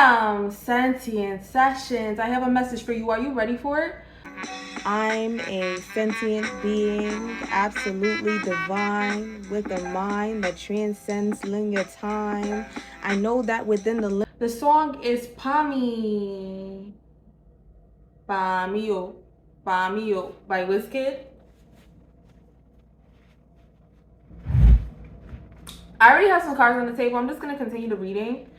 Bam! Sentient sessions. I have a message for you. Are you ready for it? I'm a sentient being, absolutely divine, with a mind that transcends linear time. I know that within The song is Pami. Pamio. Pamio by Wizkid. I already have some cards on the table. I'm just going to continue the reading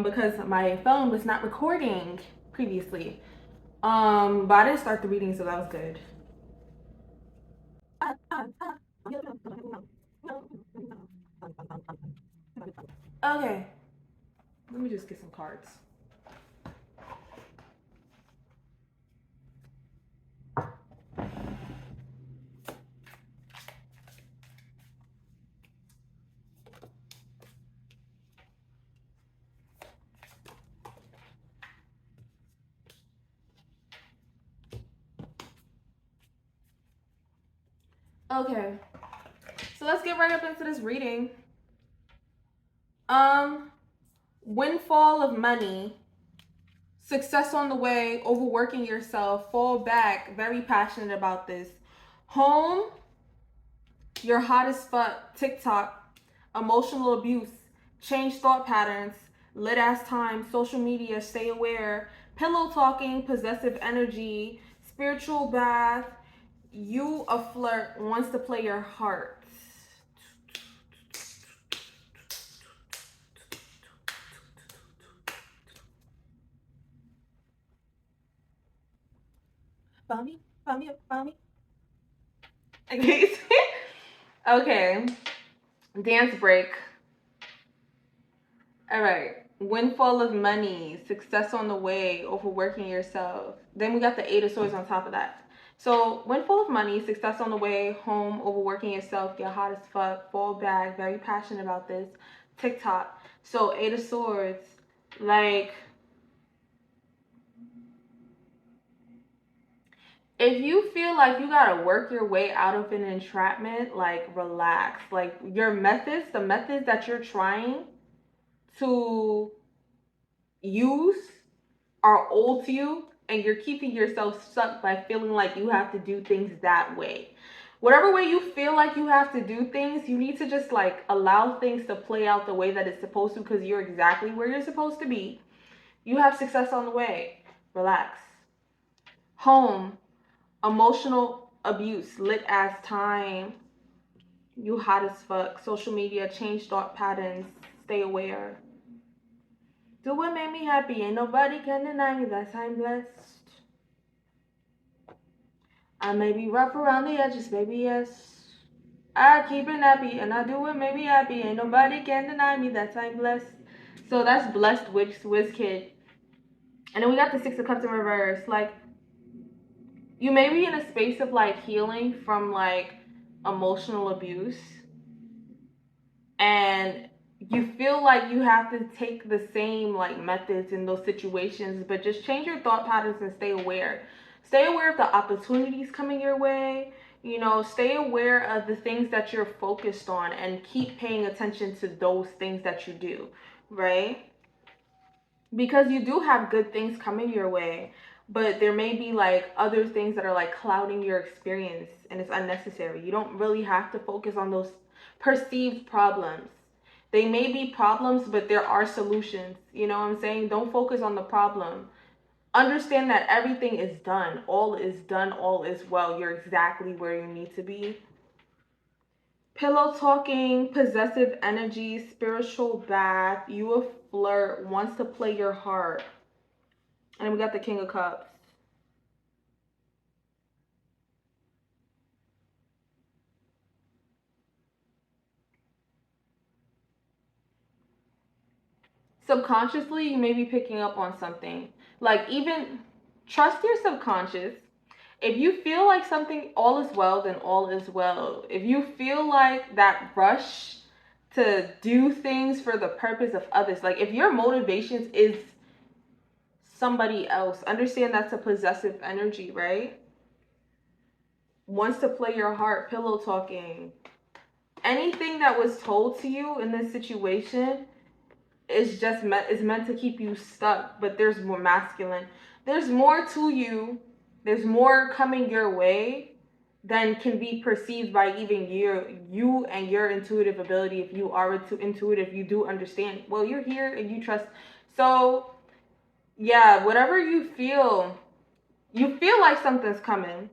because my phone was not recording previously. But I didn't start the reading, so that was good. Okay, let me just get some cards. Okay, so let's get right up into this reading. Windfall of money, success on the way, overworking yourself, fall back, very passionate about this. Home, you're hot as fuck, TikTok, emotional abuse, change thought patterns, lit ass time, social media, stay aware, pillow talking, possessive energy, spiritual bath, you a flirt, wants to play your heart. Bummy, bummy, bummy. Okay. Dance break. All right. Windfall of money, success on the way, overworking yourself. Then we got the Eight of Swords on top of that. So, windfall of money, success on the way, home, overworking yourself, get hot as fuck, fall back, very passionate about this. TikTok. So, Eight of Swords, like, if you feel like you gotta work your way out of an entrapment, like, relax. Like, your methods, the methods that you're trying to use are old to you, and you're keeping yourself stuck by feeling like you have to do things that way. Whatever way you feel like you have to do things, you need to just like allow things to play out the way that it's supposed to, because you're exactly where you're supposed to be. You have success on the way. Relax. Home, emotional abuse, lit ass time. You hot as fuck. Social media, change thought patterns, stay aware. Do what made me happy. Ain't nobody can deny me that I'm blessed. I may be rough around the edges, baby, yes. I keep it happy and I do what made me happy. Ain't nobody can deny me that I'm blessed. So that's blessed Wiz Kid. And then we got the Six of Cups in reverse. Like, you may be in a space of like healing from like emotional abuse, and you feel like you have to take the same like methods in those situations, but just change your thought patterns and stay aware. Stay aware of the opportunities coming your way. You know, stay aware of the things that you're focused on and keep paying attention to those things that you do, right? Because you do have good things coming your way, but there may be like other things that are like clouding your experience, and it's unnecessary. You don't really have to focus on those perceived problems. They may be problems, but there are solutions. You know what I'm saying? Don't focus on the problem. Understand that everything is done. All is done. All is well. You're exactly where you need to be. Pillow talking, possessive energy, spiritual bath, you a flirt, wants to play your heart. And then we got the King of Cups. Subconsciously, you may be picking up on something. Like, even trust your subconscious. If you feel like something, all is well, then all is well. If you feel like that rush to do things for the purpose of others, like if your motivations is somebody else, understand that's a possessive energy, right? Wants to play your heart, pillow talking. Anything that was told to you in this situation, it's meant to keep you stuck, but there's more masculine. There's more to you. There's more coming your way than can be perceived by even you and your intuitive ability. If you are intuitive, you do understand. Well, you're here and you trust. So yeah, whatever you feel like something's coming.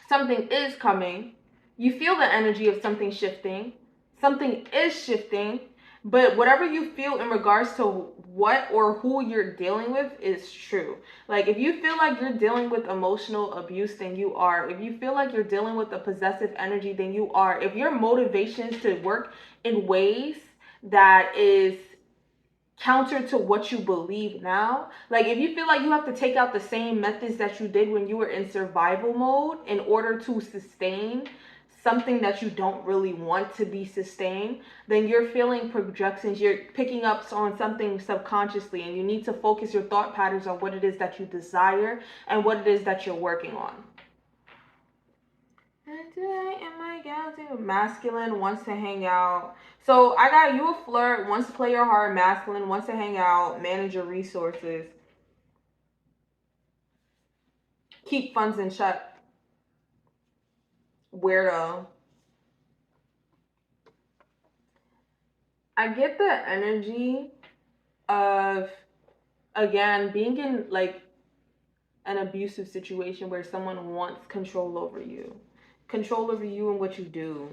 Something is coming. You feel the energy of something shifting. Something is shifting. But whatever you feel in regards to what or who you're dealing with is true. Like, if you feel like you're dealing with emotional abuse, then you are. If you feel like you're dealing with a possessive energy, then you are. If your motivation is to work in ways that is counter to what you believe now, like if you feel like you have to take out the same methods that you did when you were in survival mode in order to sustain something that you don't really want to be sustained, then you're feeling projections, you're picking up on something subconsciously, and you need to focus your thought patterns on what it is that you desire and what it is that you're working on. And today in my galaxy, masculine wants to hang out. So I got you a flirt, wants to play your heart, masculine wants to hang out, manage your resources, keep funds in check. Weirdo. I get the energy of, again, being in like an abusive situation where someone wants control over you. Control over you and what you do.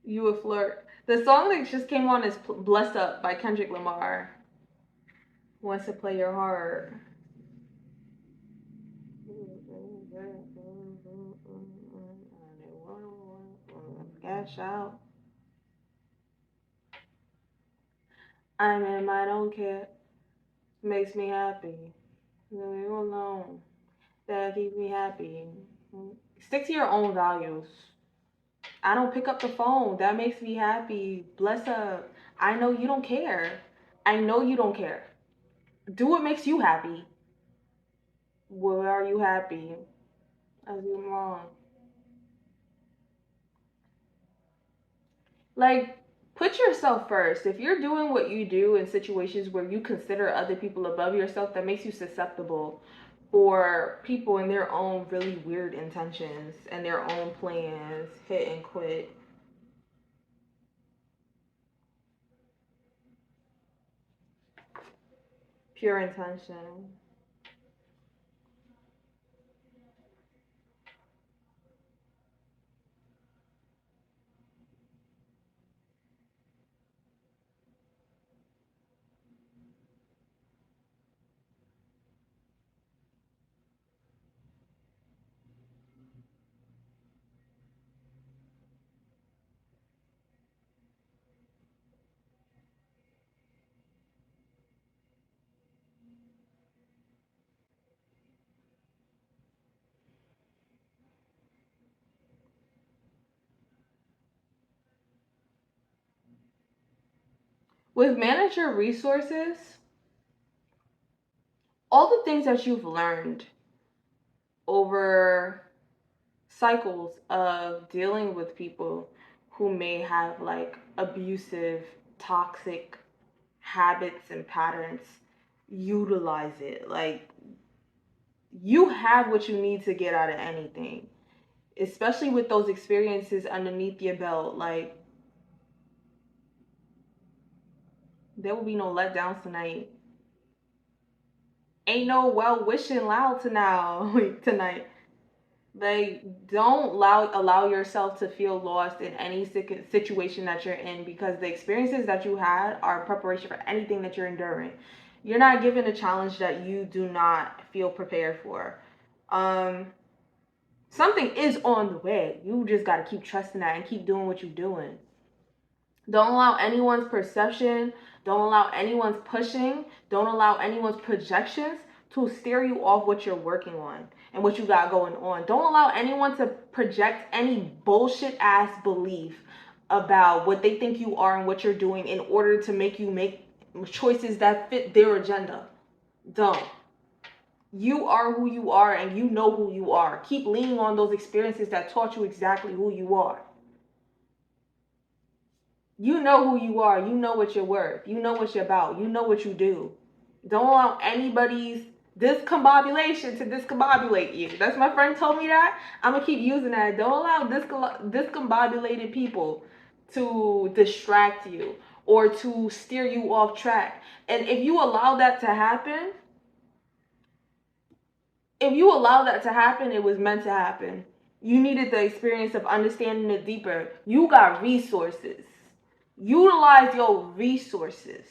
You a flirt. The song that just came on is Blessed Up by Kendrick Lamar. Wants to play your heart. Cash out. I'm in my don't care. Makes me happy. Leave me alone. That keeps me happy. Stick to your own values. I don't pick up the phone. That makes me happy. Bless up. I know you don't care. I know you don't care. Do what makes you happy. Where are you happy? As you wrong. Like, put yourself first. If you're doing what you do in situations where you consider other people above yourself, that makes you susceptible for people and their own really weird intentions and their own plans. Hit and quit. Pure intention. With manager resources, all the things that you've learned over cycles of dealing with people who may have like abusive, toxic habits and patterns, utilize it. Like, you have what you need to get out of anything, especially with those experiences underneath your belt. Like, there will be no letdowns tonight. Ain't no well wishing loud tonight. Like, don't allow yourself to feel lost in any situation that you're in, because the experiences that you had are preparation for anything that you're enduring. You're not given a challenge that you do not feel prepared for. Something is on the way. You just got to keep trusting that and keep doing what you're doing. Don't allow anyone's perception, don't allow anyone's pushing, don't allow anyone's projections to steer you off what you're working on and what you got going on. Don't allow anyone to project any bullshit ass belief about what they think you are and what you're doing in order to make you make choices that fit their agenda. Don't. You are who you are and you know who you are. Keep leaning on those experiences that taught you exactly who you are. You know who you are. You know what you're worth. You know what you're about. You know what you do. Don't allow anybody's discombobulation to discombobulate you. That's my friend told me that. I'm gonna keep using that. Don't allow discombobulated people to distract you or to steer you off track. And if you allow that to happen, it was meant to happen. You needed the experience of understanding it deeper. You got resources. Utilize your resources.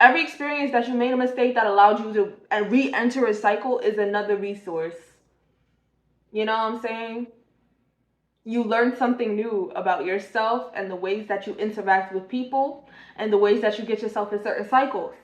Every experience that you made a mistake that allowed you to re-enter a cycle is another resource. You know what I'm saying? You learn something new about yourself and the ways that you interact with people and the ways that you get yourself in certain cycles.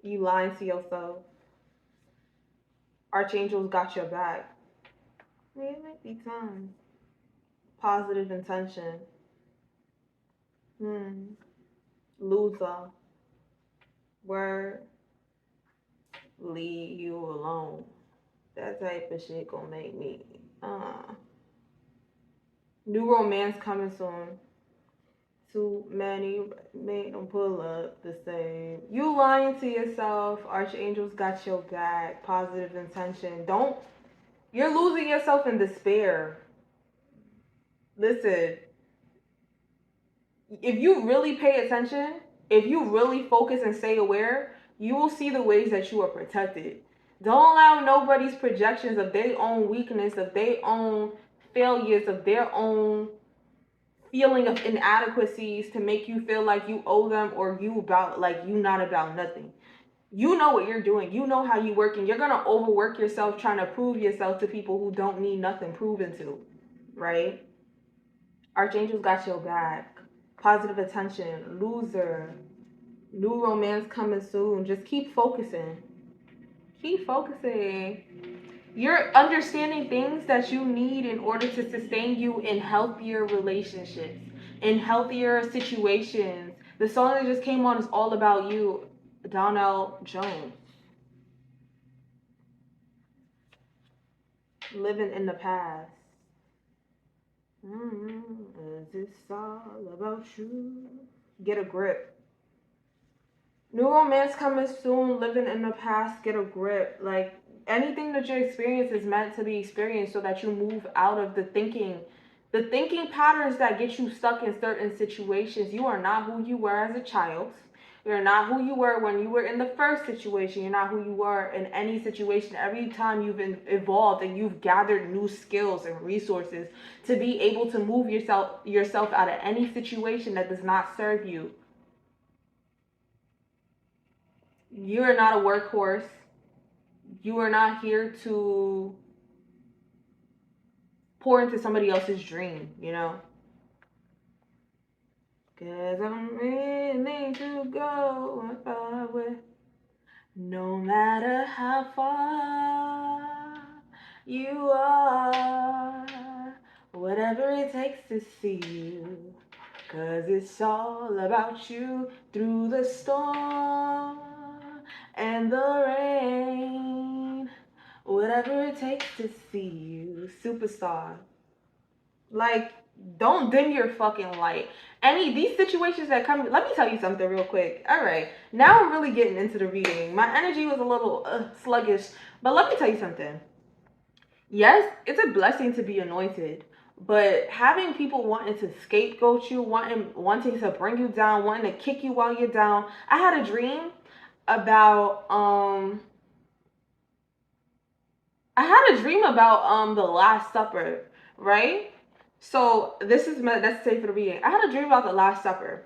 You lying to yourself. Archangels got your back. It might be time. Positive intention. Loser. Word. Leave you alone. That type of shit gonna make me. New romance coming soon. Too many make them pull up the same. You lying to yourself. Archangels got your back. Positive intention. Don't. You're losing yourself in despair. Listen. If you really pay attention, if you really focus and stay aware, you will see the ways that you are protected. Don't allow nobody's projections of their own weakness, of their own failures, of their own feeling of inadequacies to make you feel like you owe them or you about like you not about nothing. You know what you're doing. You know how you work, and you're gonna overwork yourself trying to prove yourself to people who don't need nothing proven to, right? Archangels got your back. Positive attention. Loser. New romance coming soon. Just keep focusing. Keep focusing. You're understanding things that you need in order to sustain you in healthier relationships, in healthier situations. The song that just came on is all about you, Donnell Jones. Living in the past. It's all about you. Get a grip. New romance coming soon. Living in the past. Get a grip. Like anything that you experience is meant to be experienced so that you move out of the thinking patterns that get you stuck in certain situations. You are not who you were as a child. You're not who you were when you were in the first situation. You're not who you were in any situation. Every time you've evolved and you've gathered new skills and resources to be able to move yourself out of any situation that does not serve you. You are not a workhorse. You are not here to pour into somebody else's dream, you know? Cause I'm willing to go far away. No matter how far you are, whatever it takes to see you. Cause it's all about you through the storm and the rain. Whatever it takes to see you. Superstar. Like, don't dim your fucking light. These situations that come, let me tell you something real quick. All right, now I'm really getting into the reading. My energy was a little sluggish, but let me tell you something. Yes, it's a blessing to be anointed, but having people wanting to scapegoat you, wanting to bring you down, wanting to kick you while you're down. I had a dream about the Last Supper, right? So that's safe for the reading. I had a dream about the Last Supper,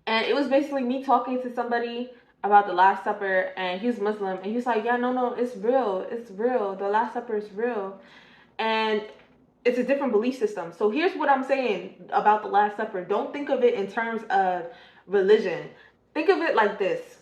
and it was basically me talking to somebody about the Last Supper, and he was Muslim, and he was like, "Yeah, no, it's real, it's real. The Last Supper is real, and it's a different belief system." So here's what I'm saying about the Last Supper. Don't think of it in terms of religion. Think of it like this.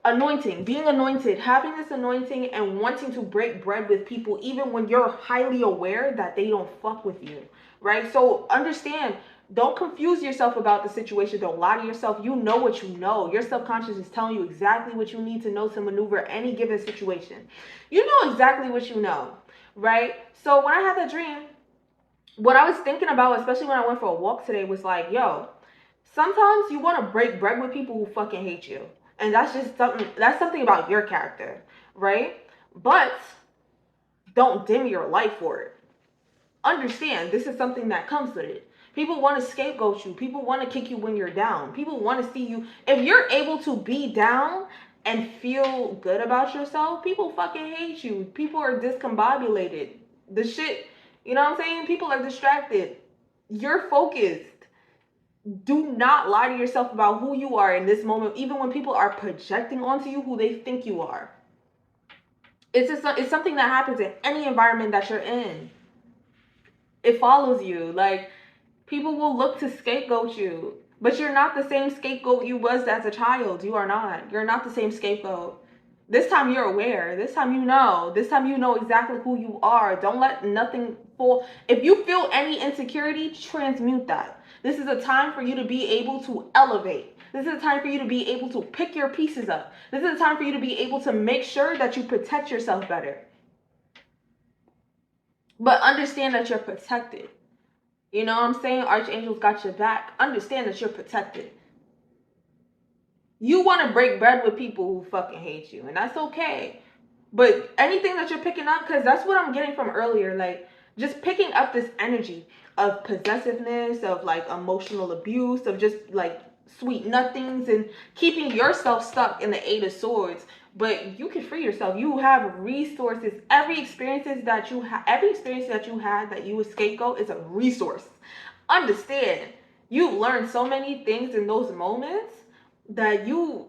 Anointing, being anointed, having this anointing and wanting to break bread with people even when you're highly aware that they don't fuck with you, right? So understand, don't confuse yourself about the situation. Don't lie to yourself. You know what you know. Your subconscious is telling you exactly what you need to know to maneuver any given situation. You know exactly what you know, right? So when I had that dream, what I was thinking about, especially when I went for a walk today, was like, yo, sometimes you want to break bread with people who fucking hate you. And that's something about your character, right? But don't dim your life for it. Understand, this is something that comes with it. People want to scapegoat you. People want to kick you when you're down. People want to see you. If you're able to be down and feel good about yourself, people fucking hate you. People are discombobulated. The shit, you know what I'm saying? People are distracted. You're focused. Do not lie to yourself about who you are in this moment, even when people are projecting onto you who they think you are. It's something that happens in any environment that you're in. It follows you. Like, people will look to scapegoat you, but you're not the same scapegoat you was as a child. You are not. You're not the same scapegoat. This time you're aware. This time you know. This time you know exactly who you are. Don't let nothing fall. If you feel any insecurity, transmute that. This is a time for you to be able to elevate. This is a time for you to be able to pick your pieces up. This is a time for you to be able to make sure that you protect yourself better. But understand that you're protected. You know what I'm saying? Archangels got your back. Understand that you're protected. You want to break bread with people who fucking hate you, and that's okay. But anything that you're picking up, because that's what I'm getting from earlier, like just picking up this energy of possessiveness, of like emotional abuse, of just like sweet nothings, and keeping yourself stuck in the Eight of Swords. But you can free yourself. You have resources. Every experience that you had that you was scapegoat is a resource. Understand, you've learned so many things in those moments that you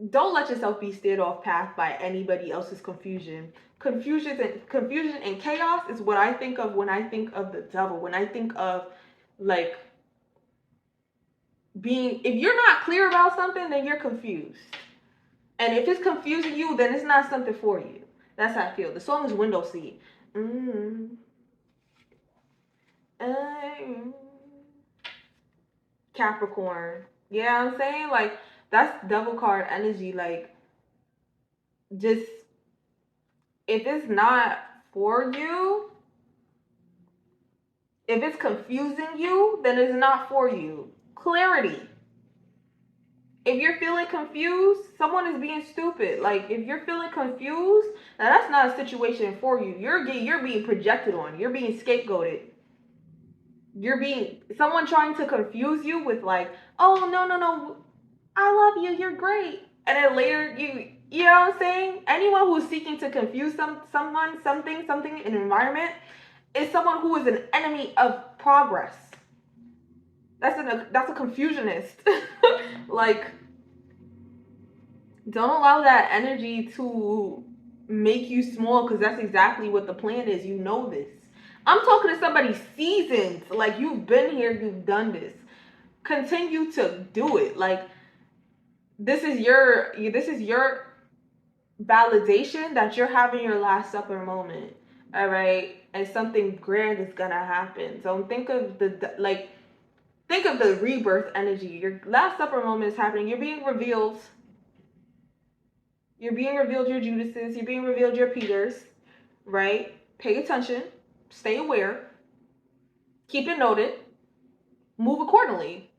don't let yourself be steered off path by anybody else's confusion. Confusion and chaos is what I think of when I think of the devil. When I think of like being, if you're not clear about something, then you're confused. And if it's confusing you, then it's not something for you. That's how I feel. The song is Window Seat. Capricorn. Yeah, I'm saying, like, that's devil card energy. Like, just, if it's not for you, if it's confusing you, then it's not for you. Clarity. If you're feeling confused, someone is being stupid. Like, if you're feeling confused, now that's not a situation for you. You're being projected on. You're being scapegoated. You're being someone trying to confuse you with like, oh no, I love you, you're great. And then later you know what I'm saying? Anyone who's seeking to confuse someone, something in an environment is someone who is an enemy of progress. That's a confusionist. Like, don't allow that energy to make you small, because that's exactly what the plan is. You know this. I'm talking to somebody seasoned. Like, you've been here, you've done this. Continue to do it. Like, this is your validation that you're having your last supper moment. All right, and something grand is gonna happen. So think of the rebirth energy. Your last supper moment is happening. You're being revealed. You're being revealed your Judases. You're being revealed your Peters. Right? Pay attention. Stay aware. Keep it noted. Move accordingly.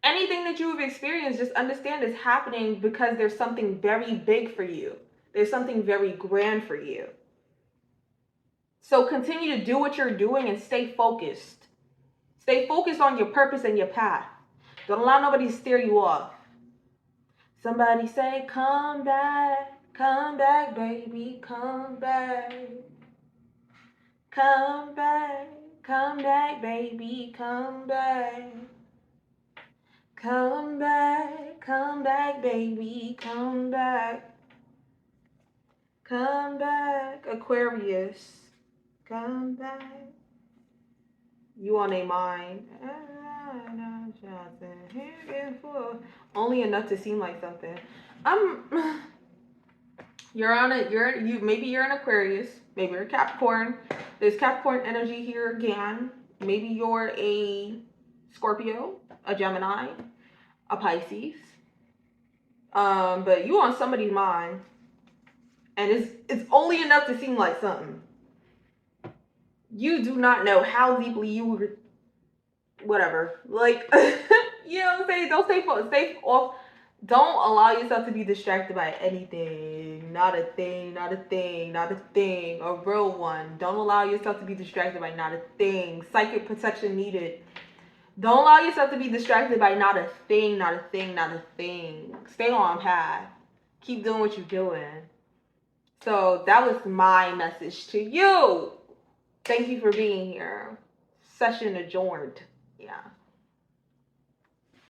Anything that you have experienced, just understand is happening because there's something very big for you. There's something very grand for you. So continue to do what you're doing and stay focused. Stay focused on your purpose and your path. Don't allow nobody to steer you off. Somebody say, come back, baby, come back. Come back, baby, come back. Come back, baby, come back. Come back, Aquarius, come back. You on a mind. Only enough to seem like something. Maybe you're an Aquarius, maybe you're a Capricorn. There's Capricorn energy here again. Maybe you're a Scorpio, a Gemini, a Pisces. But you on somebody's mind, and it's only enough to seem like something. You do not know how deeply you would, whatever. Like, you know what I'm saying? Don't stay off. Don't allow yourself to be distracted by anything. Not a thing, not a thing, not a thing. A real one. Don't allow yourself to be distracted by not a thing. Psychic protection needed. Don't allow yourself to be distracted by not a thing, not a thing, not a thing. Stay on path. Keep doing what you're doing. So that was my message to you. Thank you for being here. Session adjourned. Yeah.